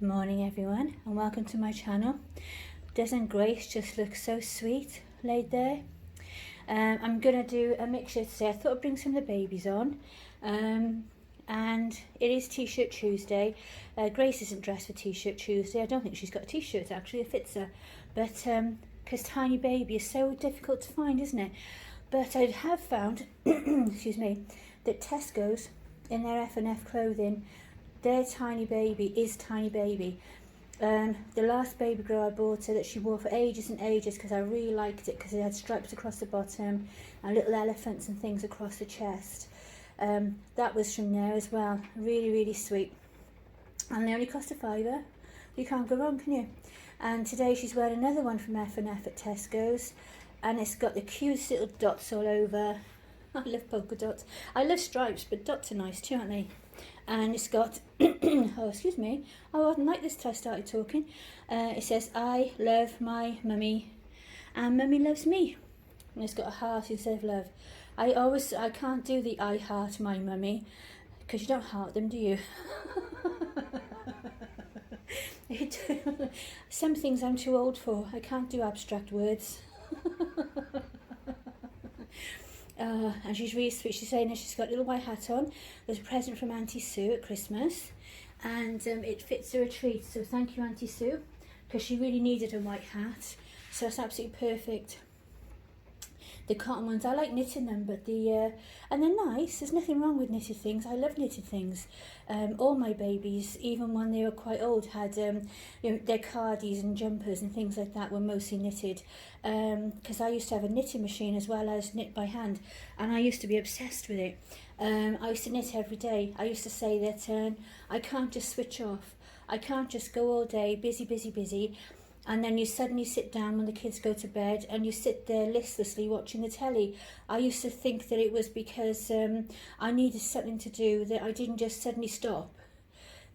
Morning everyone, and welcome to my channel. Doesn't Grace just look so sweet laid there? I'm gonna do a mixture today. I thought I'd bring some of the babies on, and it is T-shirt Tuesday. Grace isn't dressed for T-shirt Tuesday. I don't think she's got a t-shirt actually, it fits her, but because tiny baby is so difficult to find, isn't it? But I have found excuse me, that Tesco's in their F&F clothing, their tiny baby is tiny baby. The last baby girl I bought her that she wore for ages and ages because I really liked it because it had stripes across the bottom and little elephants and things across the chest. That was from there as well. Really sweet. And they only cost a £5. You can't go wrong, can you? And today she's wearing another one from F&F at Tesco's, and it's got the cutest little dots all over. I love polka dots. I love stripes, but dots are nice too, aren't they? And it's got, oh excuse me, I wasn't like this till I started talking. It says, I love my mummy and mummy loves me. And it's got a heart instead of love. I can't do the I heart my mummy, because you don't heart them, do you? Some things I'm too old for. I can't do abstract words. And she's really sweet. She's saying that she's got a little white hat on. There's a present from Auntie Sue at Christmas, and it fits her a treat. So thank you, Auntie Sue, because she really needed a white hat. So that's absolutely perfect. The cotton ones, I like knitting them, but and they're nice. There's nothing wrong with knitted things. I love knitted things. All my babies, even when they were quite old, had their cardies and jumpers and things like that were mostly knitted. Because I used to have a knitting machine as well as knit by hand, and I used to be obsessed with it. I used to knit every day. I used to say that I can't just switch off. I can't just go all day busy. And then you suddenly sit down when the kids go to bed and you sit there listlessly watching the telly. I used to think that it was because I needed something to do, that I didn't just suddenly stop,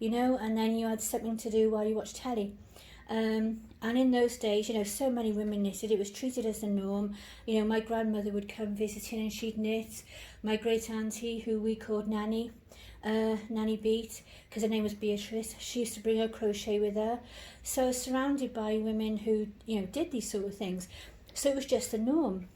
and then you had something to do while you watched telly. And in those days, so many women knitted. It was treated as the norm. My grandmother would come visiting and she'd knit. My great auntie, who we called Nanny, Nanny Beat, because her name was Beatrice, she used to bring her crochet with her. So I was surrounded by women who did these sort of things, so it was just the norm.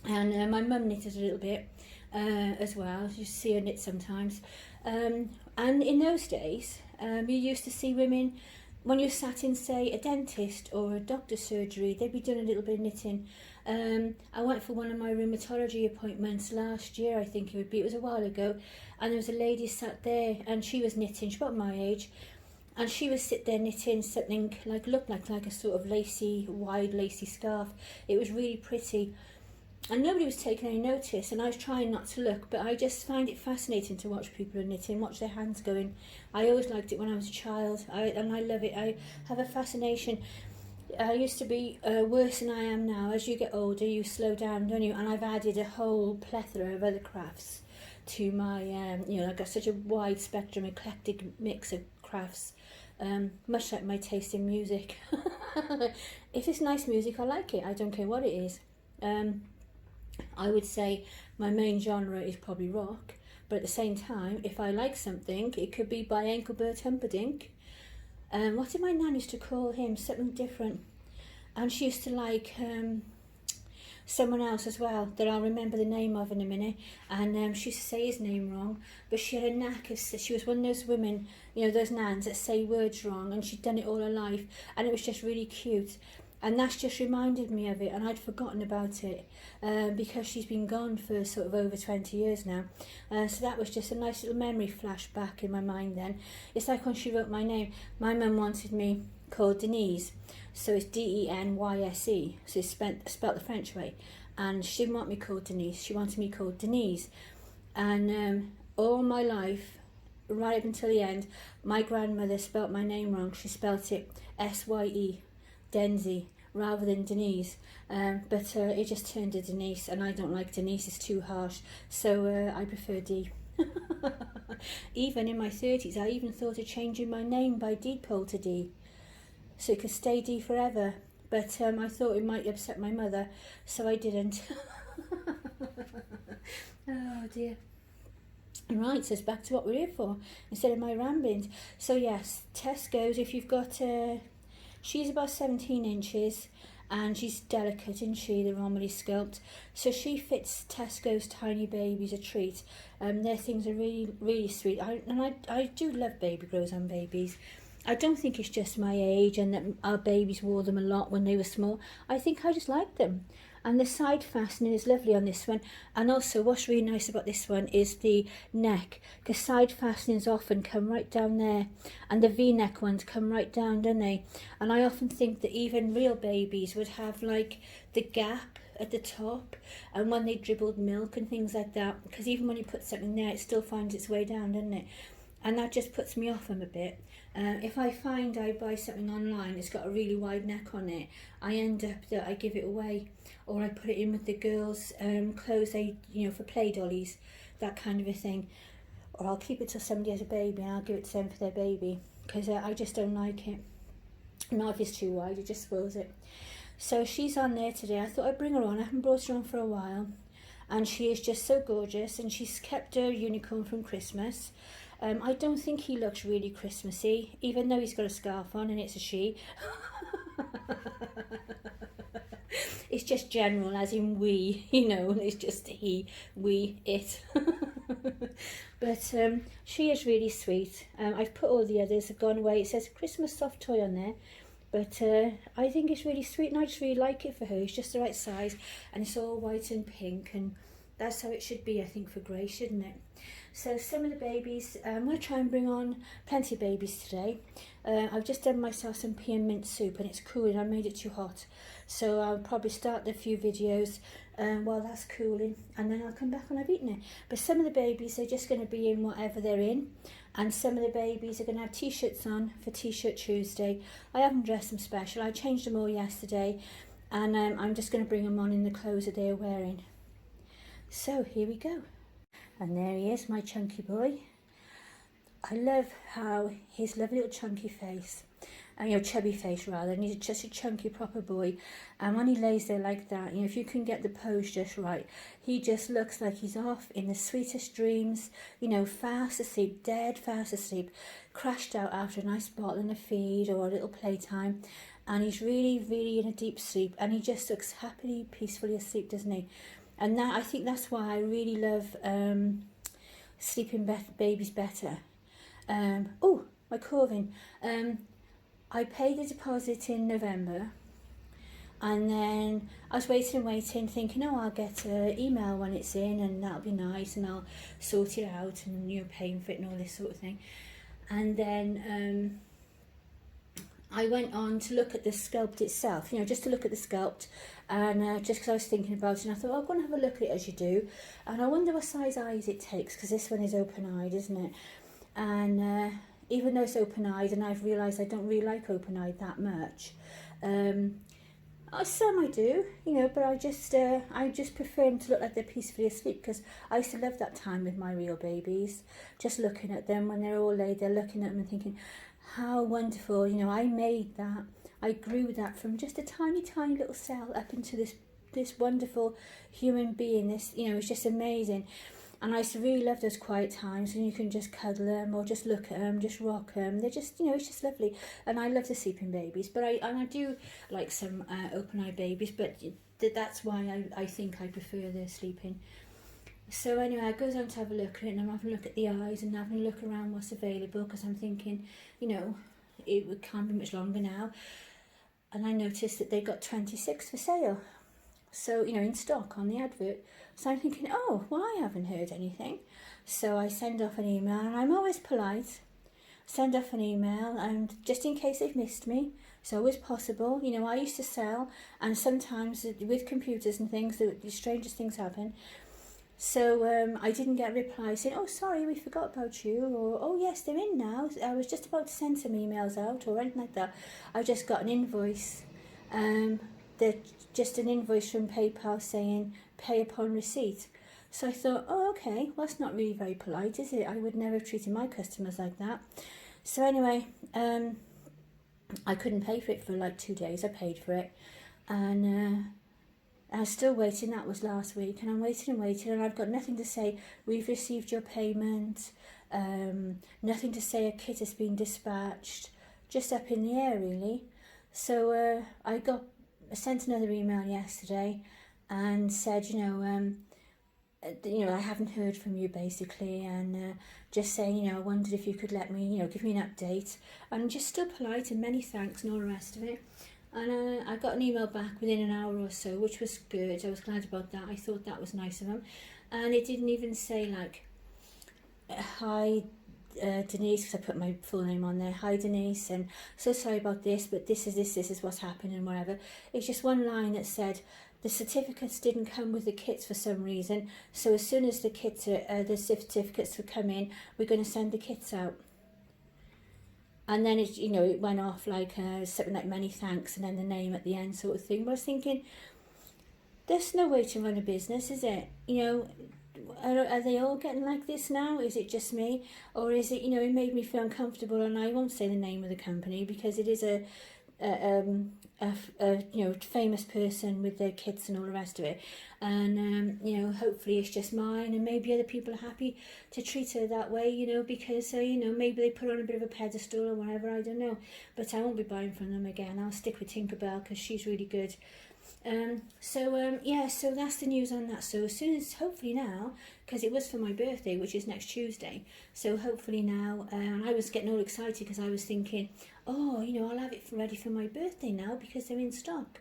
And my mum knitted a little bit as well. You see her knit sometimes. And in those days you used to see women, when you sat in, say, a dentist or a doctor's surgery, they'd be doing a little bit of knitting. I went for one of my rheumatology appointments last year, I think it would be. It was a while ago, and there was a lady sat there, and she was knitting. She's about my age, and she was sit there knitting something looked like a sort of wide lacy scarf. It was really pretty, and nobody was taking any notice, and I was trying not to look, but I just find it fascinating to watch people knitting, watch their hands going. I always liked it when I was a child, and I love it. I have a fascination. I used to be worse than I am now. As you get older, you slow down, don't you? And I've added a whole plethora of other crafts to my, I've got such a wide spectrum, eclectic mix of crafts, much like my taste in music. If it's nice music, I like it. I don't care what it is. I would say my main genre is probably rock, but at the same time, if I like something, it could be by Engelbert Humperdinck. What did my nan used to call him? Something different. And she used to like someone else as well that I'll remember the name of in a minute. And she used to say his name wrong, but she had a knack of, she was one of those women, those nans that say words wrong, and she'd done it all her life, and it was just really cute. And that's just reminded me of it, and I'd forgotten about it because she's been gone for sort of over 20 years now. So that was just a nice little memory flash back in my mind then. It's like when she wrote my name, my mum wanted me called Denise, so it's D-E-N-Y-S-E, so it's spelt the French way. And she didn't want me called Denise, she wanted me called Denise. And all my life, right up until the end, my grandmother spelt my name wrong. She spelt it S-Y-E. Denzi, rather than Denise, but it just turned to Denise, and I don't like Denise, it's too harsh, so I prefer D. Even in my 30s, I even thought of changing my name by Deedpoll to D, so it could stay D forever, but I thought it might upset my mother, so I didn't. Oh dear. Right, so it's back to what we're here for, instead of my ramblings. So yes, Tesco's, if you've got, she's about 17 inches, and she's delicate, isn't she, the Romilly sculpt. So she fits Tesco's tiny babies a treat. Their things are really, really sweet. I do love baby grows on babies. I don't think it's just my age and that our babies wore them a lot when they were small. I think I just like them. And the side fastening is lovely on this one. And also what's really nice about this one is the neck, because side fastenings often come right down there, and the V-neck ones come right down, don't they? And I often think that even real babies would have like the gap at the top, and when they dribbled milk and things like that, because even when you put something there, it still finds its way down, doesn't it? And that just puts me off them a bit. If I find I buy something online, it's got a really wide neck on it, I end up that I give it away, or I put it in with the girls' clothes, they, for play dollies, that kind of a thing. Or I'll keep it till somebody has a baby and I'll give it to them for their baby, because I just don't like it. Not if it's too wide, it just spoils it. So she's on there today. I thought I'd bring her on. I haven't brought her on for a while, and she is just so gorgeous, and she's kept her unicorn from Christmas. I don't think he looks really Christmassy, even though he's got a scarf on and it's a she. It's just general, as in we, it's just he, we, it. But she is really sweet. I've put all the others, have gone away. It says Christmas soft toy on there. But I think it's really sweet, and I just really like it for her. It's just the right size, and it's all white and pink, and that's how it should be, I think, for Grace, shouldn't it? So some of the babies, I'm going to try and bring on plenty of babies today. I've just done myself some pea and mint soup, and it's cooling. I made it too hot. So I'll probably start a few videos while that's cooling, and then I'll come back when I've eaten it. But some of the babies are just going to be in whatever they're in, and some of the babies are going to have t-shirts on for Tshirt Tuesday. I haven't dressed them special. I changed them all yesterday, and I'm just going to bring them on in the clothes that they're wearing. So here we go. And there he is, my chunky boy. I love how his lovely little chunky face, chubby face rather, and he's just a chunky proper boy. And when he lays there like that, if you can get the pose just right, he just looks like he's off in the sweetest dreams, fast asleep, dead fast asleep, crashed out after a nice bottle and a feed or a little playtime. And he's really, really in a deep sleep, and he just looks happily, peacefully asleep, doesn't he? And that, I think that's why I really love sleeping babies better. Oh, my Corvin. I paid the deposit in November, and then I was waiting, thinking, I'll get an email when it's in, and that'll be nice, and I'll sort it out, and paying for it and all this sort of thing. And then I went on to look at the sculpt itself, just to look at the sculpt, and just because I was thinking about it, and I thought, I'm going to have a look at it as you do, and I wonder what size eyes it takes, because this one is open-eyed, isn't it? And even though it's open-eyed, and I've realised I don't really like open-eyed that much, some I do, but I just prefer them to look like they're peacefully asleep, because I used to love that time with my real babies, just looking at them when they're all laid there, looking at them and thinking, how wonderful, I made that, I grew that from just a tiny, tiny little cell up into this wonderful human being, it's just amazing. And I used to really love those quiet times when you can just cuddle them or just look at them, just rock them. They're just, it's just lovely. And I love the sleeping babies, but I do like some open-eyed babies, but that's why I think I prefer the sleeping. So anyway, I goes on to have a look at it, and I'm having a look at the eyes and having a look around what's available, because I'm thinking, it can't be much longer now. And I noticed that they got 26 for sale. So, in stock on the advert. So I'm thinking, I haven't heard anything. So I send off an email, and I'm always polite. Send off an email, and just in case they've missed me, it's always possible. I used to sell, and sometimes with computers and things, the strangest things happen. So I didn't get a reply saying, sorry, we forgot about you, or yes, they're in now. I was just about to send some emails out or anything like that. I just got an invoice. Just an invoice from PayPal saying pay upon receipt. So I thought, okay, well, that's not really very polite, is it? I would never have treated my customers like that. So anyway, I couldn't pay for it for like 2 days. I paid for it, and I'm still waiting. That was last week, and I'm waiting and waiting, and I've got nothing to say. We've received your payment. Nothing to say a kit has been dispatched. Just up in the air, really. So I sent another email yesterday, and said, I haven't heard from you basically, and just saying, I wondered if you could let me, give me an update, and just still polite and many thanks and all the rest of it. And I got an email back within an hour or so, which was good. I was glad about that. I thought that was nice of him. And it didn't even say like, hi Denise, because I put my full name on there. Hi Denise, and so sorry about this, but this is what's happened and whatever. It's just one line that said, the certificates didn't come with the kits for some reason, so as soon as the certificates will come in, we're going to send the kits out. And then it went off like something like many thanks, and then the name at the end sort of thing. But I was thinking, there's no way to run a business, is it? Are they all getting like this now? Is it just me, or is it? It made me feel uncomfortable, and I won't say the name of the company because it is a famous person with their kids and all the rest of it, and hopefully it's just mine, and maybe other people are happy to treat her that way, because maybe they put her on a bit of a pedestal or whatever, I don't know, but I won't be buying from them again. I'll stick with Tinkerbell because she's really good. So that's the news on that. So as soon as, hopefully now, because it was for my birthday, which is next Tuesday, so hopefully now, and I was getting all excited because I was thinking, I'll have it ready for my birthday now because they're in stock.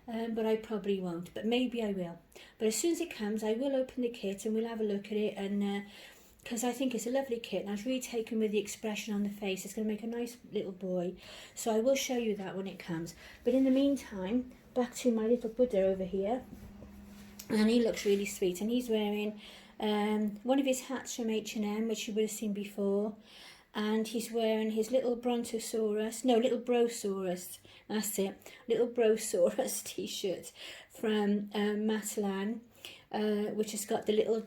But I probably won't, but maybe I will. But as soon as it comes, I will open the kit and we'll have a look at it, and because I think it's a lovely kit, and I was really taken with the expression on the face. It's going to make a nice little boy, so I will show you that when it comes. But in the meantime, back to my little Buddha over here, and he looks really sweet, and he's wearing one of his hats from H&M, which you would have seen before, and he's wearing his little little Brosaurus, that's it, little Brosaurus t-shirt from Matalan, which has got the little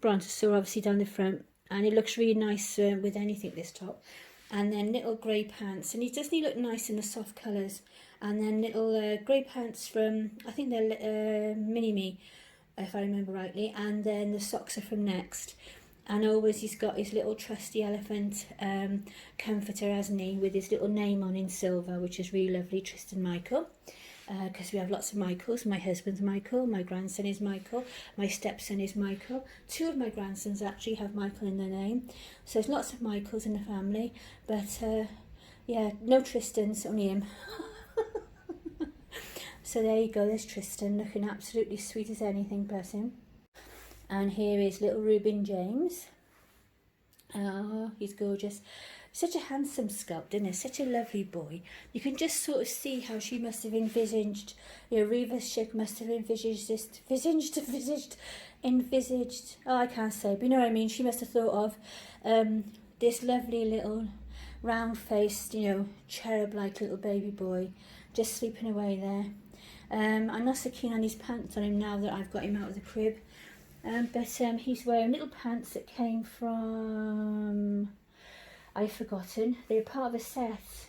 brontosaur obviously down the front, and it looks really nice with anything, this top. And then little grey pants, and doesn't he look nice in the soft colours? And then little grey pants from, I think they're Mini-Me, if I remember rightly, and then the socks are from Next. And always he's got his little trusty elephant comforter, hasn't he, with his little name on in silver, which is really lovely, Tristan Michael. Because we have lots of Michaels. My husband's Michael, my grandson is Michael, my stepson is Michael. 2 of my grandsons actually have Michael in their name. So there's lots of Michaels in the family. But no Tristans, only him. So there you go, there's Tristan, looking absolutely sweet as anything, bless him. And here is little Reuben James. Oh, he's gorgeous. Such a handsome sculpt, isn't it? Such a lovely boy. You can just sort of see how she must have envisaged, Reva Schick must have envisaged, oh, I can't say, but you know what I mean. She must have thought of this lovely little round-faced, cherub-like little baby boy just sleeping away there. I'm not so keen on his pants on him now that I've got him out of the crib. But he's wearing little pants that came from, I've forgotten, they're part of a set,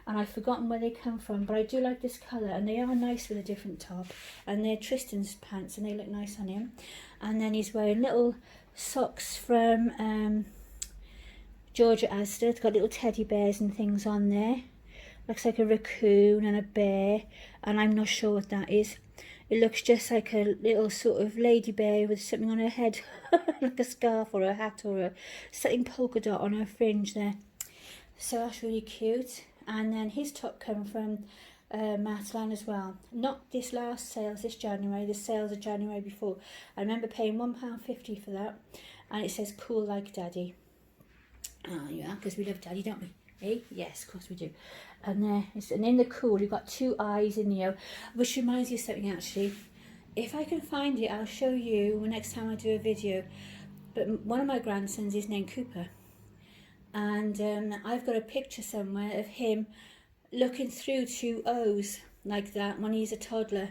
and I've forgotten where they come from, but I do like this colour, and they are nice with a different top, and they're Tristan's pants, and they look nice on him. And then he's wearing little socks from Georgia Asda. It's got little teddy bears and things on there. Looks like a raccoon and a bear, and I'm not sure what that is. It looks just like a little sort of lady bear with something on her head, like a scarf or a hat or something polka dot on her fringe there. So that's really cute. And then his top come from Matalan as well. Not this last sales, this January. The sales of January before. I remember paying £1.50 for that. And it says cool like daddy. Oh yeah, because we love daddy, don't we? Eh? Yes, of course we do. And in the cool, you've got 2 eyes in the O, which reminds you of something actually. If I can find it, I'll show you next time I do a video. But one of my grandsons is named Cooper, and I've got a picture somewhere of him looking through 2 O's like that when he's a toddler.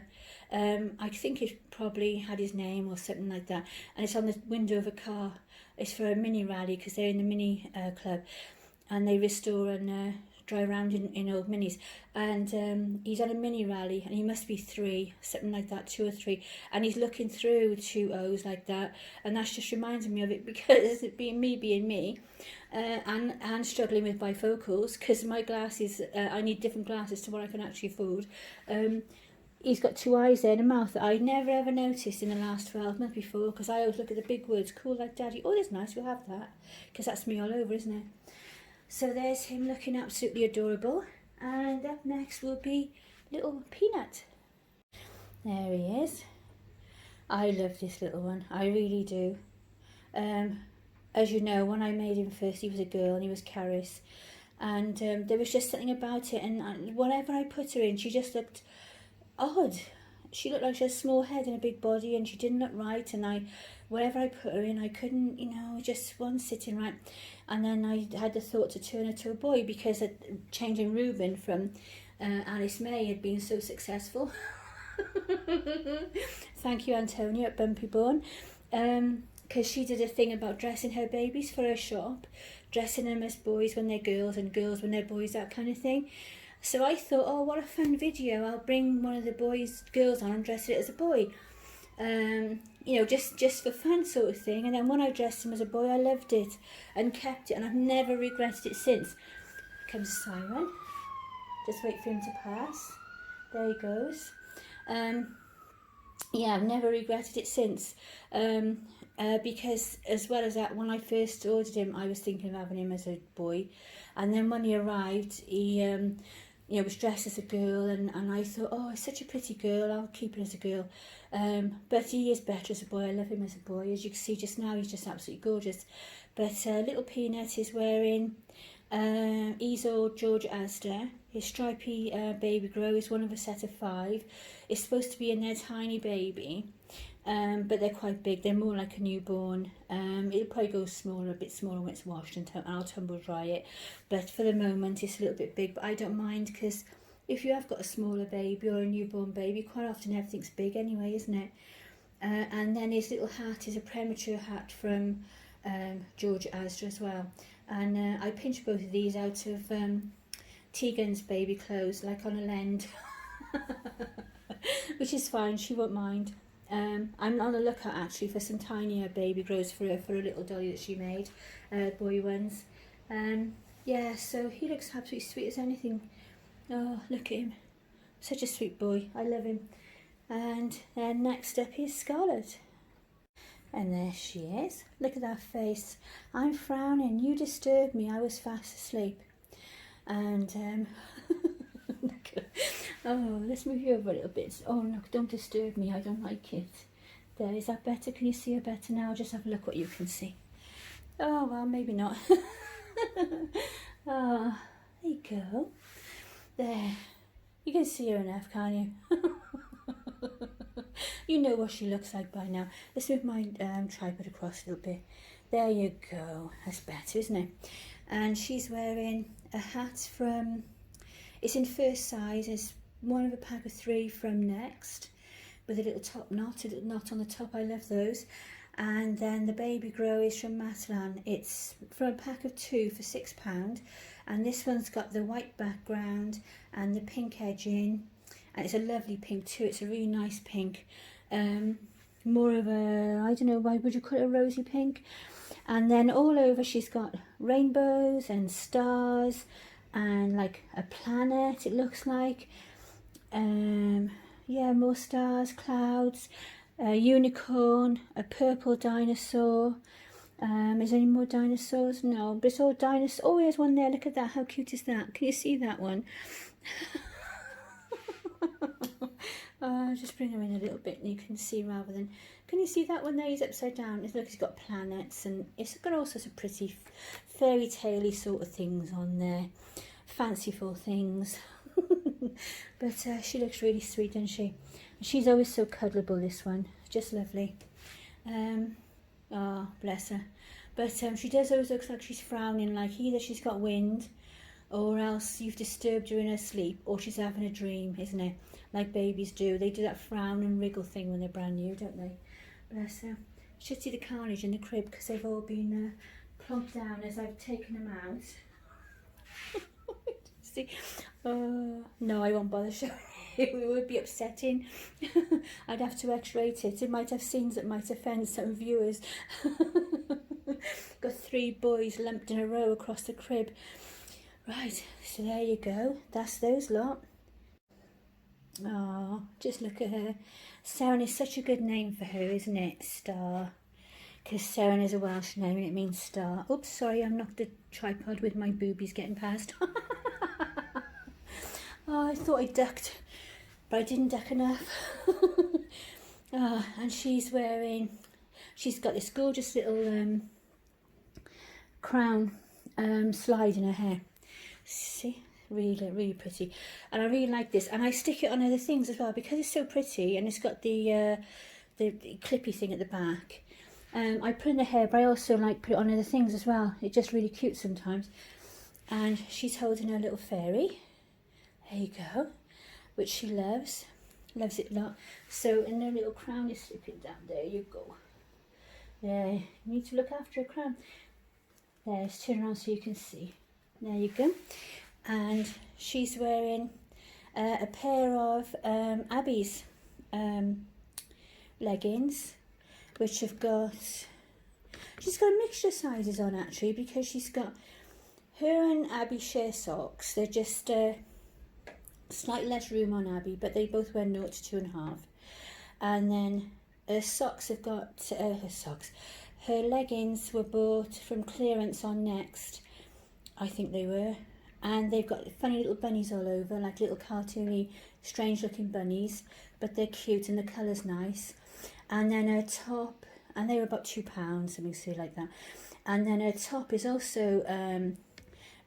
I think it probably had his name or something like that, and it's on the window of a car. It's for a mini rally because they're in the mini club, and they restore and drive around in old minis, and he's on a mini rally, and he must be 3, something like that, 2 or 3, and he's looking through 2 O's like that, and that's just reminding me of it, because it being me, and struggling with bifocals, because my glasses, I need different glasses to what I can actually afford. He's got 2 eyes there and a mouth that I never ever noticed in the last 12 months before, because I always look at the big words, cool like daddy, oh that's nice, we'll have that, because that's me all over, isn't it? So there's him looking absolutely adorable, and up next will be little Peanut. There he is. I love this little one, I really do. As you know, when I made him first, he was a girl and he was Caris, and there was just something about it, and whatever I put her in, she just looked odd. She looked like she had a small head and a big body, and she didn't look right, and wherever I put her in, I couldn't, just wasn't sitting right. And then I had the thought to turn her to a boy, because changing Reuben from Alice May had been so successful. Thank you, Antonia at Bumpy Born, because she did a thing about dressing her babies for her shop, dressing them as boys when they're girls and girls when they're boys, that kind of thing. So I thought, oh, what a fun video, I'll bring one of the girls on and dress it as a boy. Just for fun sort of thing. And then when I dressed him as a boy, I loved it and kept it, and I've never regretted it since. Here comes a siren. Just wait for him to pass. There he goes. I've never regretted it since. Because as well as that, when I first ordered him, I was thinking of having him as a boy, and then when he arrived, he was dressed as a girl, and I thought, oh, it's such a pretty girl, I'll keep it as a girl. But he is better as a boy. I love him as a boy. As you can see just now, he's just absolutely gorgeous. But little Peanut is wearing he's old George Asda. His stripy baby grow is one of a set of 5. It's supposed to be a their tiny baby, but they're quite big. They're more like a newborn. It'll probably go smaller, a bit smaller when it's washed, and I'll tumble dry it. But for the moment, it's a little bit big. But I don't mind, because if you have got a smaller baby or a newborn baby, quite often everything's big anyway, isn't it? And then his little hat is a premature hat from George Asda as well. And I pinched both of these out of Tegan's baby clothes, like on a lend, which is fine, she won't mind. I'm on the lookout actually for some tinier baby grows for a little dolly that she made, boy ones. So he looks absolutely sweet as anything. Oh, look at him, such a sweet boy, I love him. And then next up is Scarlet. And there she is. Look at that face. I'm frowning. You disturbed me. I was fast asleep. And oh, let's move you over a little bit. Oh, look, don't disturb me. I don't like it. There, is that better? Can you see her better now? Just have a look what you can see. Oh, well, maybe not. Oh, there you go. There. You can see her enough, can't you? You know what she looks like by now. Let's move my tripod across a little bit. There you go. That's better, isn't it? And she's wearing a hat from, it's in first size. It's one of a pack of 3 from Next, with a little top knot, a little knot on the top. I love those. And then the baby grow is from Matalan. It's from a pack of 2 for £6. And this one's got the white background and the pink edging. And it's a lovely pink too. It's a really nice pink. More of a, I don't know, why would you call it a rosy pink? And then all over she's got rainbows and stars and like a planet, it looks like. More stars, clouds, a unicorn, a purple dinosaur. Is there any more dinosaurs? No, but it's all dinosaurs. Oh, there's one there. Look at that. How cute is that? Can you see that one? I'll just bring her in a little bit and you can see rather than... Can you see that one there? He's upside down. Look, he's got planets and it's got all sorts of pretty fairy tale-y sort of things on there. Fanciful things. But she looks really sweet, doesn't she? She's always so cuddleable, this one. Just lovely. Oh, bless her. But she does always look like she's frowning, like either she's got wind or else you've disturbed her in her sleep, or she's having a dream, isn't it? Like babies do. They do that frown and wriggle thing when they're brand new, don't they? Bless her. You should see the carnage in the crib because they've all been plonked down as I've taken them out. See, no, I won't bother showing you. It would be upsetting. I'd have to X-rate it. It might have scenes that might offend some viewers. Got 3 boys lumped in a row across the crib. Right, so there you go. That's those lot. Oh, just look at her. Seren is such a good name for her, isn't it? Star. Because Seren is a Welsh name and it means star. Oops, sorry, I knocked the tripod with my boobies getting past. Oh, I thought I ducked, but I didn't duck enough. Oh, and she's got this gorgeous little crown slide in her hair. See? Really pretty, and I really like this, and I stick it on other things as well because it's so pretty, and it's got the clippy thing at the back. I put in the hair, but I also like put it on other things as well. It's just really cute sometimes. And she's holding her little fairy. There you go, which she loves it a lot. So, and her little crown is slipping down. There you go. There, you need to look after her crown. There, let's turn around so you can see. There you go. And she's wearing a pair of Abby's leggings, which have got, she's got mixture sizes on actually, because she's got, her and Abby share socks. They're just slightly less room on Abby, but they both wear 0 to 2.5. And then her socks have got, her leggings were bought from clearance on Next, I think they were. And they've got funny little bunnies all over, like little cartoony, strange looking bunnies, but they're cute and the colour's nice. And then her top, and they were about £2, something silly like that. And then her top is also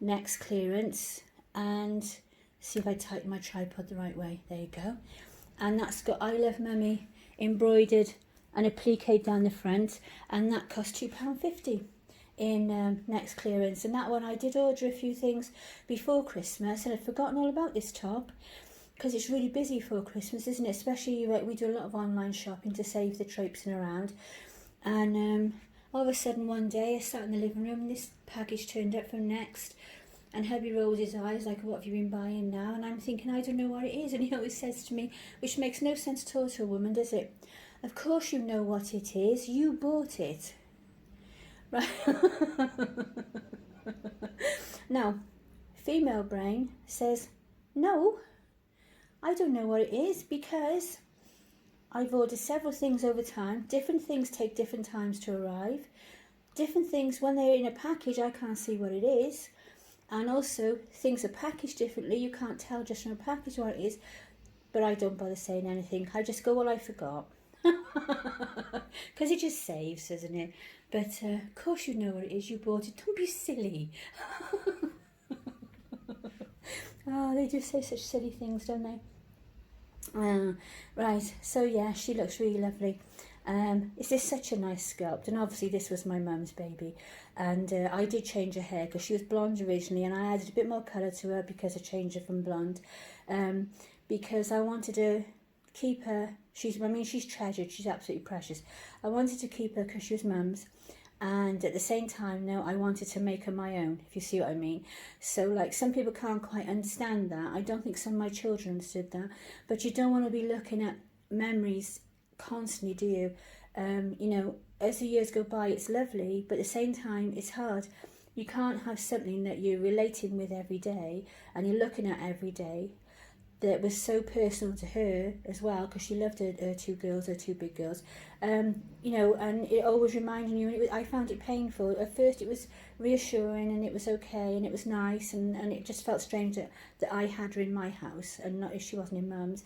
Next clearance, and see if I tighten my tripod the right way, there you go. And that's got I Love Mummy embroidered and appliqued down the front, and that cost £2.50. In Next clearance. And that one, I did order a few things before Christmas, and I'd forgotten all about this top because it's really busy for Christmas, isn't it? Especially we do a lot of online shopping to save the traipsing around. And all of a sudden one day I sat in the living room and this package turned up from Next, and hubby rolled his eyes like, what have you been buying now? And I'm thinking, I don't know what it is. And he always says to me, which makes no sense at all to a woman, does it? Of course you know what it is, you bought it. Right. Now, female brain says, no, I don't know what it is because I've ordered several things over time. Different things take different times to arrive. Different things, when they're in a package, I can't see what it is. And also, things are packaged differently. You can't tell just from a package what it is. But I don't bother saying anything. I just go, well, I forgot. Because it just saves, doesn't it? But of course you know what it is, you bought it. Don't be silly. Oh, they do say such silly things, don't they? Right, so yeah, she looks really lovely. This is such a nice sculpt, and obviously this was my mum's baby, and I did change her hair because she was blonde originally, and I added a bit more colour to her because I changed her from blonde, because I wanted to keep her. She's treasured, she's absolutely precious. I wanted to keep her because she was mum's, and at the same time, no, I wanted to make her my own, if you see what I mean. So, like, some people can't quite understand that. I don't think some of my children understood that, but you don't want to be looking at memories constantly, do you? You know, as the years go by, it's lovely, but at the same time, it's hard. You can't have something that you're relating with every day and you're looking at every day that was so personal to her as well, because she loved her 2 girls, her 2 big girls, you know, and it always reminded you, and I found it painful. At first it was reassuring and it was okay and it was nice, and it just felt strange that I had her in my house and not if she wasn't in mum's.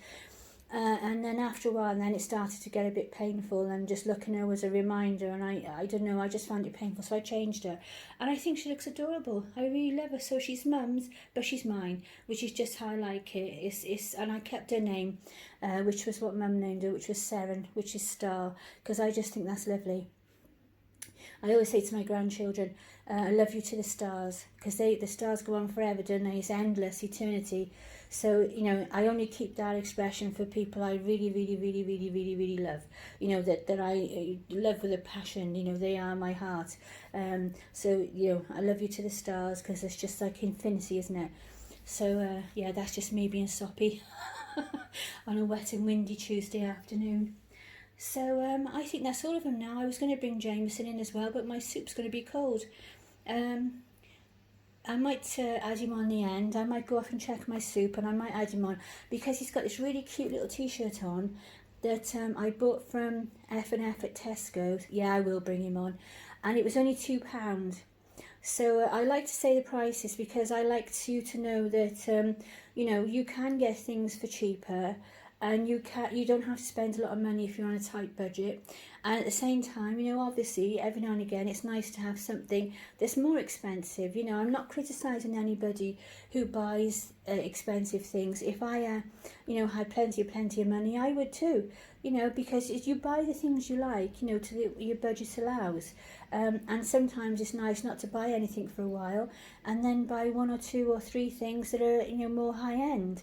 And then after a while, then it started to get a bit painful, and just looking at her was a reminder, and I don't know, I just found it painful, so I changed her, and I think she looks adorable. I really love her. So she's mum's, but she's mine, which is just how I like it. And I kept her name, which was what mum named her, which was Seren, which is star, because I just think that's lovely. I always say to my grandchildren, I love you to the stars, because the stars go on forever, don't they? It's endless, eternity. So, you know, I only keep that expression for people I really, really, really, really, really, really love. You know, that I love with a passion. You know, they are my heart. So, you know, I love you to the stars, because it's just like infinity, isn't it? So yeah, that's just me being soppy on a wet and windy Tuesday afternoon. So I think that's all of them now. I was going to bring Jameson in as well, but my soup's going to be cold. I might add him on the end. I might go off and check my soup, and I might add him on because he's got this really cute little t-shirt on that I bought from F&F at Tesco's. Yeah, I will bring him on. And it was only £2. So I like to say the prices because I like you to know that you know, you can get things for cheaper, and you don't have to spend a lot of money if you're on a tight budget. And at the same time, you know, obviously every now and again it's nice to have something that's more expensive. You know, I'm not criticising anybody who buys expensive things. If I you know, had plenty of money, I would too, you know, because if you buy the things you like, you know, your budget allows. And sometimes it's nice not to buy anything for a while and then buy 1 or 2 or 3 things that are, you know, more high end.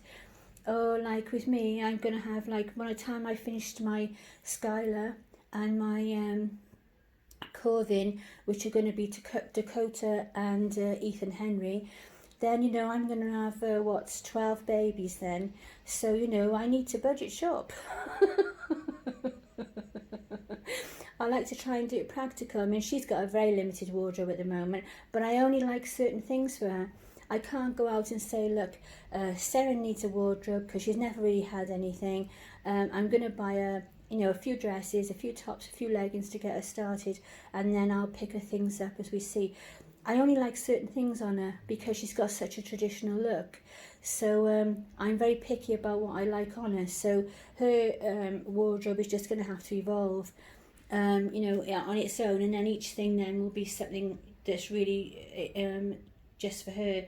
Or like with me, I'm going to have, like, by the time I finished my Skylar and my Corvin, which are going to be Dakota and Ethan Henry, then, you know, I'm going to have, 12 babies then. So, you know, I need to budget shop. I like to try and do it practical. I mean, she's got a very limited wardrobe at the moment, but I only like certain things for her. I can't go out and say, look, Sarah needs a wardrobe because she's never really had anything. I'm going to buy her, you know, a few dresses, a few tops, a few leggings to get her started, and then I'll pick her things up as we see. I only like certain things on her because she's got such a traditional look. So I'm very picky about what I like on her. So her wardrobe is just going to have to evolve, you know, on its own, and then each thing then will be something that's really just for her.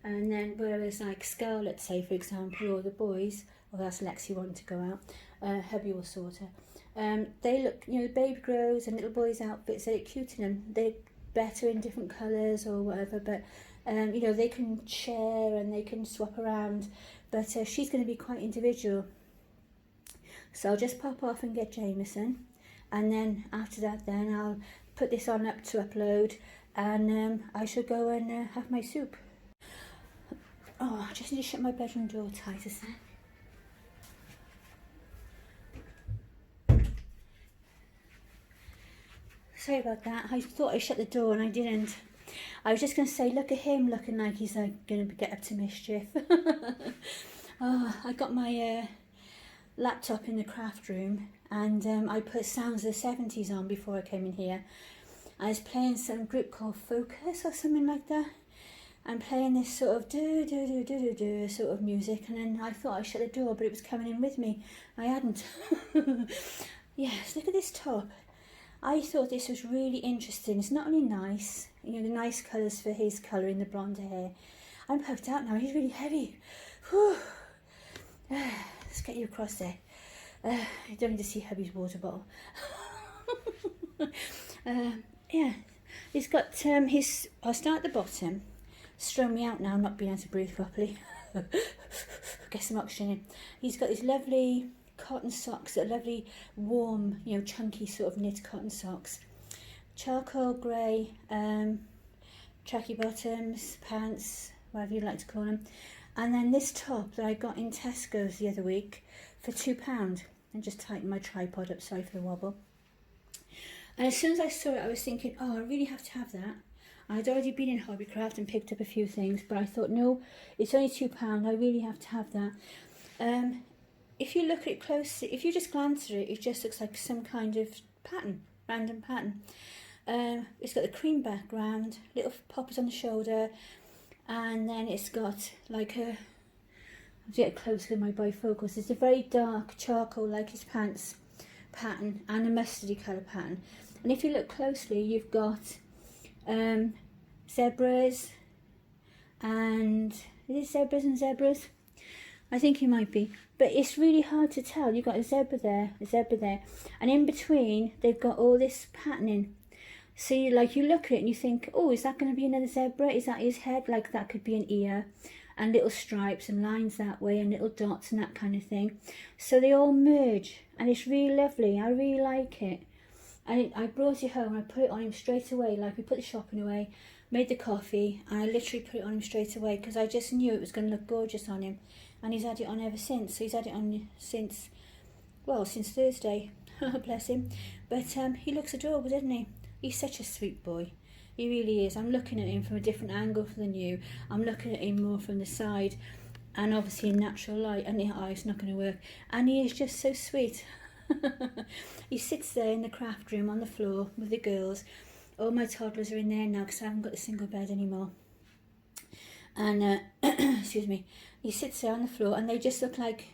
And then whereas like Scarlett, say for example, or the boys, or that's Lexi wanting to go out, hubby will sort her, they look, you know, baby grows and little boys' outfits, they look cute in them. They're better in different colours or whatever, but you know, they can share and they can swap around, but she's going to be quite individual. So I'll just pop off and get Jameson, and then after that then I'll put this on up to upload, and I shall go and have my soup. Oh, I just need to shut my bedroom door tight a sec. Sorry about that. I thought I shut the door and I didn't. I was just going to say, look at him looking like he's going to get up to mischief. Oh, I got my laptop in the craft room, and I put Sounds of the 70s on before I came in here. I was playing some group called Focus or something like that. I'm playing this sort of do sort of music, and then I thought I shut the door, but it was coming in with me. I hadn't. Yes, look at this top. I thought this was really interesting. It's not only nice, you know, the nice colours for his colour in the blonde hair. I'm poked out now. He's really heavy. Whew. Let's get you across there. You don't need to see hubby's water bottle. Yeah, he's got his. I'll start at the bottom. Throw me out now, not being able to breathe properly. Get some oxygen in. He's got his lovely cotton socks, that lovely warm, you know, chunky sort of knit cotton socks. Charcoal grey tracky bottoms, pants, whatever you like to call them. And then this top that I got in Tesco's the other week for £2. And just tighten my tripod up, sorry for the wobble. And as soon as I saw it, I was thinking, oh, I really have to have that. I'd already been in Hobbycraft and picked up a few things, but I thought, no, it's only £2, I really have to have that. If you look at it closely, if you just glance at it, it just looks like some kind of pattern, random pattern. It's got the cream background, little poppers on the shoulder, and then it's got like a, I'll get close with my bifocals, it's a very dark charcoal, like his pants pattern, and a mustardy colour pattern. And if you look closely, you've got zebras, and is it zebras and zebras? I think it might be, but it's really hard to tell. You've got a zebra there, and in between they've got all this patterning. So you look at it and you think, oh, is that going to be another zebra? Is that his head? Like that could be an ear, and little stripes and lines that way, and little dots and that kind of thing. So they all merge, and it's really lovely. I really like it. And I brought it home and I put it on him straight away, like we put the shopping away. made the coffee, and I literally put it on him straight away because I just knew it was going to look gorgeous on him. And he's had it on ever since. So he's had it on since Thursday. Bless him. But he looks adorable, doesn't he? He's such a sweet boy. He really is. I'm looking at him from a different angle than you. I'm looking at him more from the side, and obviously in natural light. And it's not going to work. And he is just so sweet. He sits there in the craft room on the floor with the girls. All my toddlers are in there now because I haven't got the single bed anymore. And excuse me, he sits there on the floor, and they just look like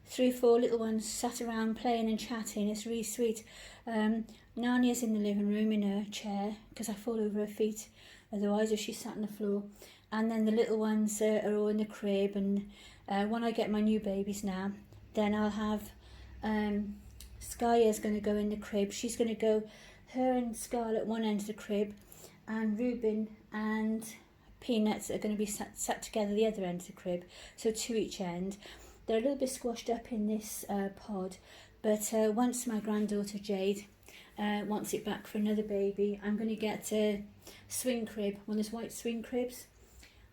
3 or 4 little ones sat around playing and chatting. It's really sweet. Narnia's in the living room in her chair because I fall over her feet otherwise if she sat on the floor. And then the little ones are all in the crib. And when I get my new babies now, then I'll have Skya's going to go in the crib. She's going to go, her and Scarlett one end of the crib, and Reuben and Peanuts are going to be sat together the other end of the crib, so 2 each end. They're a little bit squashed up in this pod, but once my granddaughter Jade wants it back for another baby, I'm going to get a swing crib, one of those white swing cribs,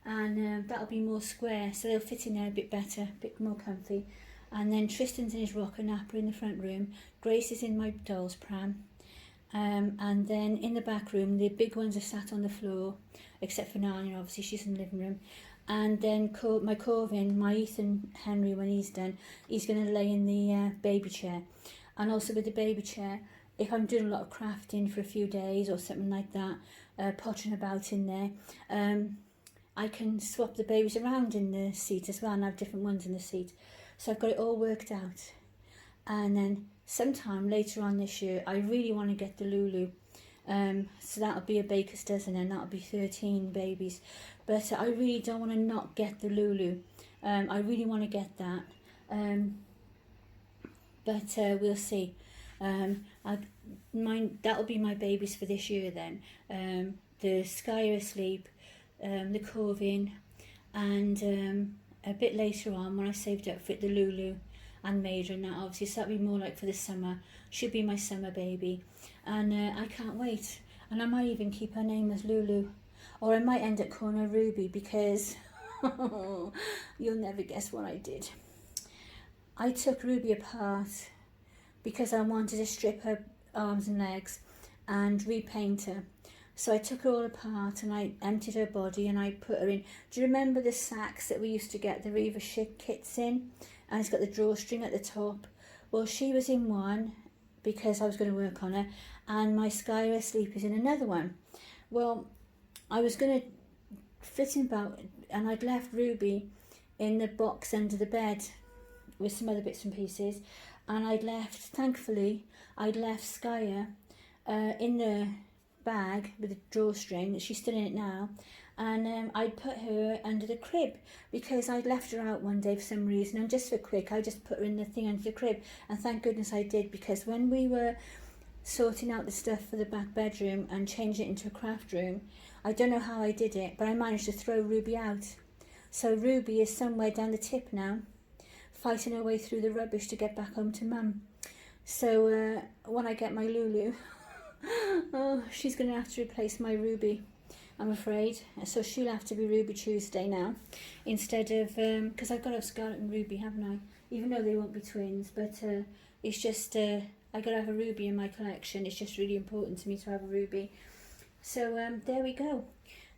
and that'll be more square, so they'll fit in there a bit better, a bit more comfy. And then Tristan's in his rocker napper in the front room, Grace is in my doll's pram, and then in the back room the big ones are sat on the floor, except for Narnia, obviously she's in the living room. And then my Corvin, my Ethan Henry, when he's done, he's going to lay in the baby chair. And also with the baby chair, if I'm doing a lot of crafting for a few days or something like that, pottering about in there, I can swap the babies around in the seat as well and have different ones in the seat. So I've got it all worked out. And then sometime later on this year, I really want to get the Lulu. So that'll be a baker's dozen, and that'll be 13 babies. But I really don't want to not get the Lulu. I really want to get that. But we'll see. That'll be my babies for this year then. The Sky are asleep, the Corvin, and a bit later on when I saved up for it, the Lulu and Maida and that, obviously, so that'll be more like for the summer. She'll be my summer baby, and I can't wait. And I might even keep her name as Lulu, or I might end up calling her Ruby, because you'll never guess what I did. I took Ruby apart because I wanted to strip her arms and legs and repaint her. So I took her all apart and I emptied her body and I put her in. Do you remember the sacks that we used to get the Reva Chic kits in? And it's got the drawstring at the top. Well, she was in one because I was going to work on her, and my Sky Asleep is in another one. Well, I was going to fit him about, and I'd left Ruby in the box under the bed with some other bits and pieces, and thankfully I'd left Skya in the bag with the drawstring. She's still in it now, and I'd put her under the crib because I'd left her out one day for some reason, and just for quick I just put her in the thing under the crib, and thank goodness I did, because when we were sorting out the stuff for the back bedroom and changing it into a craft room, I don't know how I did it, but I managed to throw Ruby out. So Ruby is somewhere down the tip now, fighting her way through the rubbish to get back home to Mum. So when I get my Lulu, oh, she's going to have to replace my Ruby, I'm afraid. So she'll have to be Ruby Tuesday now, instead of, because I've got to have Scarlett and Ruby, haven't I? Even though they won't be twins, but it's just, I got to have a Ruby in my collection. It's just really important to me to have a Ruby. So there we go.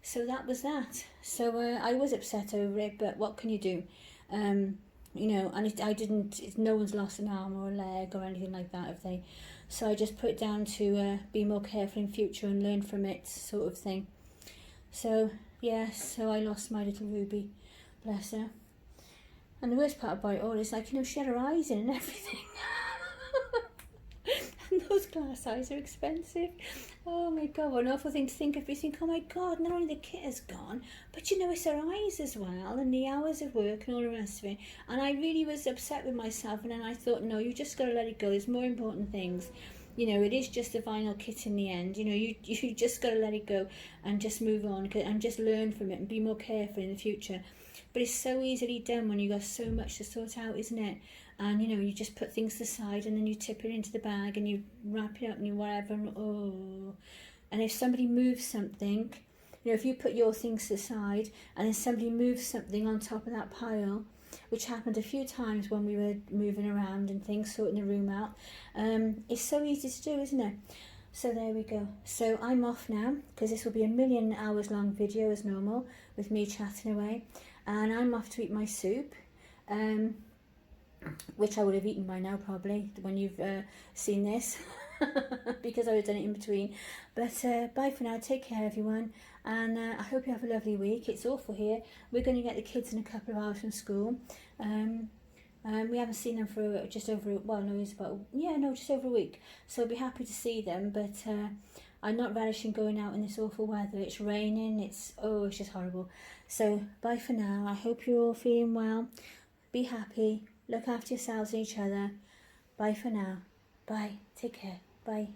So that was that. So I was upset over it, but what can you do? You know, and no one's lost an arm or a leg or anything like that, have they? So I just put it down to be more careful in future and learn from it, sort of thing. So, yeah, so I lost my little Ruby, bless her. And the worst part about it all is, like, you know, she had her eyes in and everything. And those glass eyes are expensive. Oh my God, what an awful thing to think of. You think, oh my God, not only the kit has gone, but you know, it's her eyes as well, and the hours of work and all the rest of it. And I really was upset with myself, and then I thought, no, you just got to let it go. There's more important things. You know, it is just a vinyl kit in the end. You know, you just got to let it go and just move on and just learn from it and be more careful in the future. But it's so easily done when you got so much to sort out, isn't it? And, you know, you just put things aside and then you tip it into the bag and you wrap it up and you whatever. And, oh. And if somebody moves something, You know, if you put your things aside and then somebody moves something on top of that pile, which happened a few times when we were moving around and things, sorting the room out, it's so easy to do, isn't it? So there we go. So I'm off now, because this will be a 1,000,000 hours long video as normal with me chatting away, and I'm off to eat my soup, which I would have eaten by now probably when you've seen this because I would have done it in between. But bye for now, take care everyone, and I hope you have a lovely week. It's awful here. We're going to get the kids in a couple of hours from school. We haven't seen them for just over, well no, it's about, yeah, no, just over a week, so I'll be happy to see them, but I'm not relishing going out in this awful weather. It's raining, it's just horrible. So bye for now. I hope you're all feeling well. Be happy, look after yourselves and each other. Bye for now. Bye, take care, bye.